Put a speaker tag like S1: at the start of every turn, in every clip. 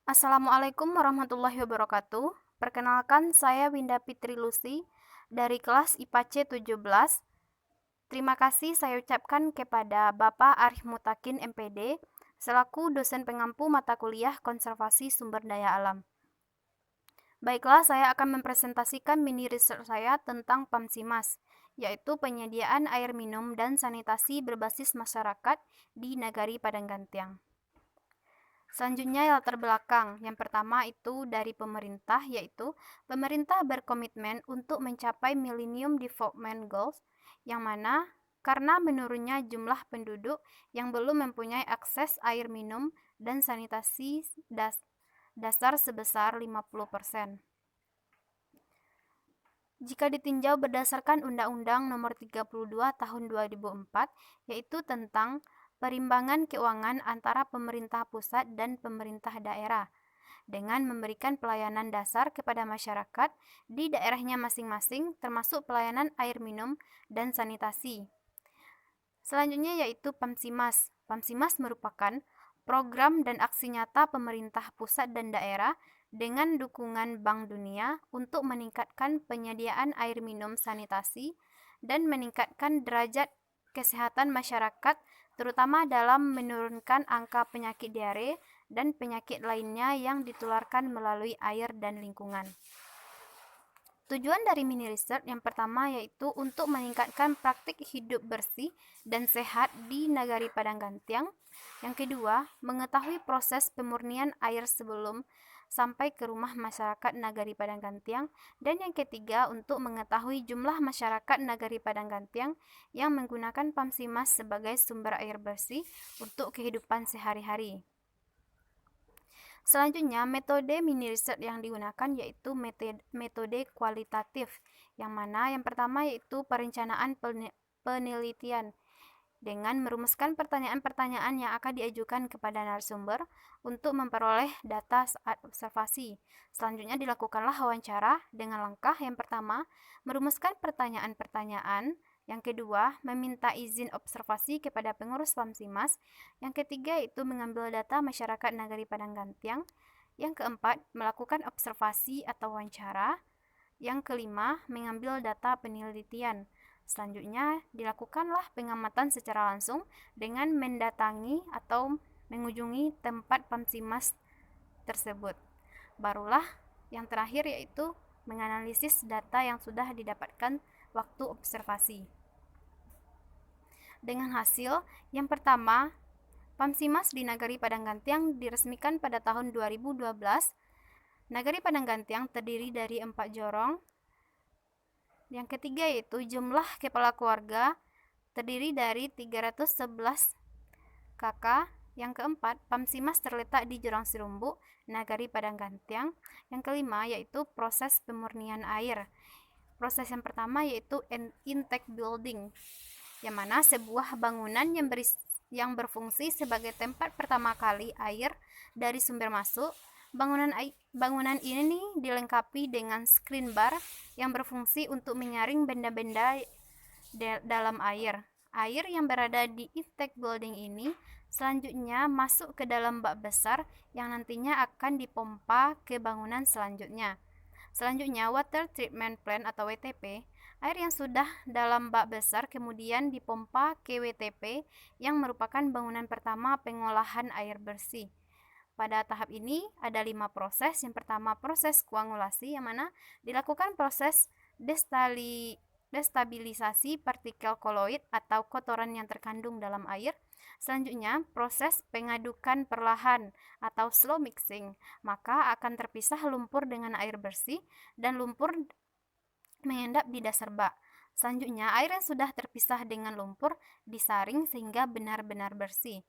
S1: Assalamualaikum warahmatullahi wabarakatuh. Perkenalkan, saya Winda Fitri Lucy dari kelas IPA C 17. Terima kasih saya ucapkan kepada Bapak Arif Mutakin MPD selaku dosen pengampu mata kuliah Konservasi Sumber Daya Alam. Baiklah, saya akan mempresentasikan mini research saya tentang PAMSIMAS, yaitu penyediaan air minum dan sanitasi berbasis masyarakat di Nagari Padang Gantiang. Selanjutnya latar belakang. Yang pertama itu dari pemerintah, yaitu pemerintah berkomitmen untuk mencapai Millennium Development Goals, yang mana karena menurunnya jumlah penduduk yang belum mempunyai akses air minum dan sanitasi dasar sebesar 50%. Jika ditinjau berdasarkan Undang-Undang Nomor 32 Tahun 2004, yaitu tentang perimbangan keuangan antara pemerintah pusat dan pemerintah daerah, dengan memberikan pelayanan dasar kepada masyarakat di daerahnya masing-masing, termasuk pelayanan air minum dan sanitasi. Selanjutnya yaitu PAMSIMAS. PAMSIMAS merupakan program dan aksi nyata pemerintah pusat dan daerah dengan dukungan Bank Dunia untuk meningkatkan penyediaan air minum sanitasi dan meningkatkan derajat kesehatan masyarakat, terutama dalam menurunkan angka penyakit diare dan penyakit lainnya yang ditularkan melalui air dan lingkungan. Tujuan dari mini research yang pertama yaitu untuk meningkatkan praktik hidup bersih dan sehat di Nagari Padang Gantiang. Yang kedua, mengetahui proses pemurnian air sebelum sampai ke rumah masyarakat Nagari Padang Gantiang. Dan yang ketiga, untuk mengetahui jumlah masyarakat Nagari Padang Gantiang yang menggunakan PAMSIMAS sebagai sumber air bersih untuk kehidupan sehari-hari. Selanjutnya, metode mini research yang digunakan yaitu metode kualitatif, yang mana yang pertama yaitu perencanaan penelitian dengan merumuskan pertanyaan-pertanyaan yang akan diajukan kepada narasumber untuk memperoleh data saat observasi. Selanjutnya dilakukanlah wawancara dengan langkah yang pertama, merumuskan pertanyaan-pertanyaan. Yang kedua, meminta izin observasi kepada pengurus PAMSIMAS. Yang ketiga, itu mengambil data masyarakat Nagari Padang Gantiang. Yang keempat, melakukan observasi atau wawancara. Yang kelima, mengambil data penelitian. Selanjutnya, dilakukanlah pengamatan secara langsung dengan mendatangi atau mengunjungi tempat PAMSIMAS tersebut. Barulah yang terakhir yaitu menganalisis data yang sudah didapatkan waktu observasi. Dengan hasil, yang pertama, PAMSIMAS di Nagari Padang Gantiang diresmikan pada tahun 2012. Nagari Padang Gantiang terdiri dari 4 jorong. Yang ketiga yaitu jumlah kepala keluarga terdiri dari 311 kakak. Yang keempat, PAMSIMAS terletak di Jorong Sirumbu, Nagari Padang Gantiang. Yang kelima yaitu proses pemurnian air. Proses yang pertama yaitu intake building, yang mana sebuah bangunan yang berfungsi sebagai tempat pertama kali air dari sumber masuk. Bangunan ini dilengkapi dengan screen bar yang berfungsi untuk menyaring benda-benda dalam air. Air yang berada di intake building ini selanjutnya masuk ke dalam bak besar yang nantinya akan dipompa ke bangunan selanjutnya. Selanjutnya, water treatment plant atau WTP, air yang sudah dalam bak besar kemudian dipompa ke WTP yang merupakan bangunan pertama pengolahan air bersih. Pada tahap ini ada 5 proses. Yang pertama, proses koagulasi, yang mana dilakukan proses destabilisasi partikel koloid atau kotoran yang terkandung dalam air. Selanjutnya, proses pengadukan perlahan atau slow mixing, maka akan terpisah lumpur dengan air bersih dan lumpur mengendap di dasar bak. Selanjutnya, air yang sudah terpisah dengan lumpur disaring sehingga benar-benar bersih.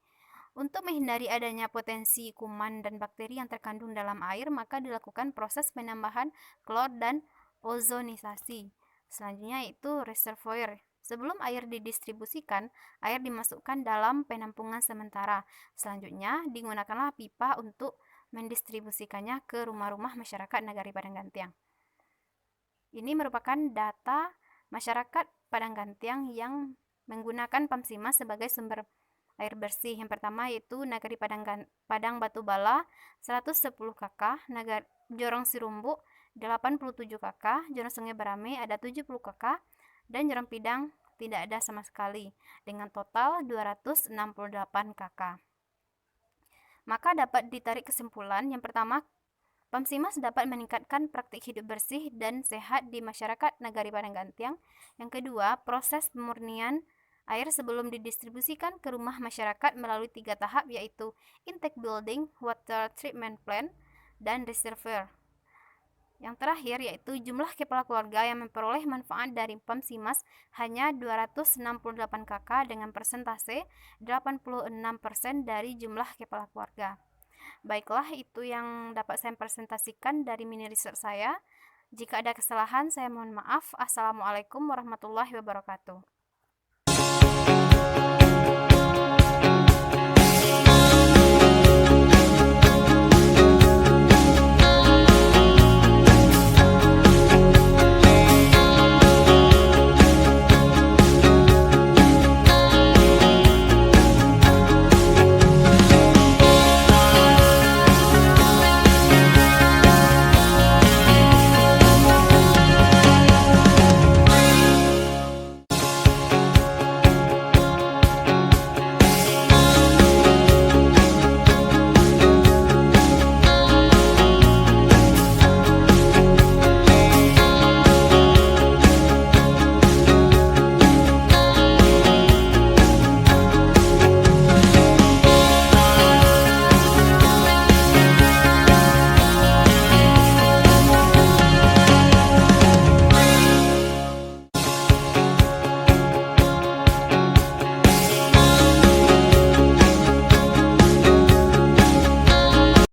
S1: Untuk menghindari adanya potensi kuman dan bakteri yang terkandung dalam air, maka dilakukan proses penambahan klor dan ozonisasi. Selanjutnya itu reservoir. Sebelum air didistribusikan, air dimasukkan dalam penampungan sementara. Selanjutnya, digunakanlah pipa untuk mendistribusikannya ke rumah-rumah masyarakat Nagari Padang Gantiang. Ini merupakan data masyarakat Padang Gantiang yang menggunakan PAMSIMAS sebagai sumber air bersih. Yang pertama yaitu Nagari Padang Batubala 110 kakak, Jorong Sirumbu 87 kakak, Jorong Sungai Berame ada 70 kakak, dan Jorong Pidang tidak ada sama sekali, dengan total 268 kakak. Maka dapat ditarik kesimpulan yang pertama, Pamsimas dapat meningkatkan praktik hidup bersih dan sehat di masyarakat Nagari Padang Gantiang. Yang kedua, proses pemurnian air sebelum didistribusikan ke rumah masyarakat melalui 3 tahap, yaitu intake building, water treatment plant, dan reservoir. Yang terakhir yaitu jumlah kepala keluarga yang memperoleh manfaat dari Pamsimas hanya 268 kakak dengan persentase 86% dari jumlah kepala keluarga. Baiklah, itu yang dapat saya presentasikan dari mini research saya. Jika ada kesalahan, saya mohon maaf. Assalamualaikum warahmatullahi wabarakatuh.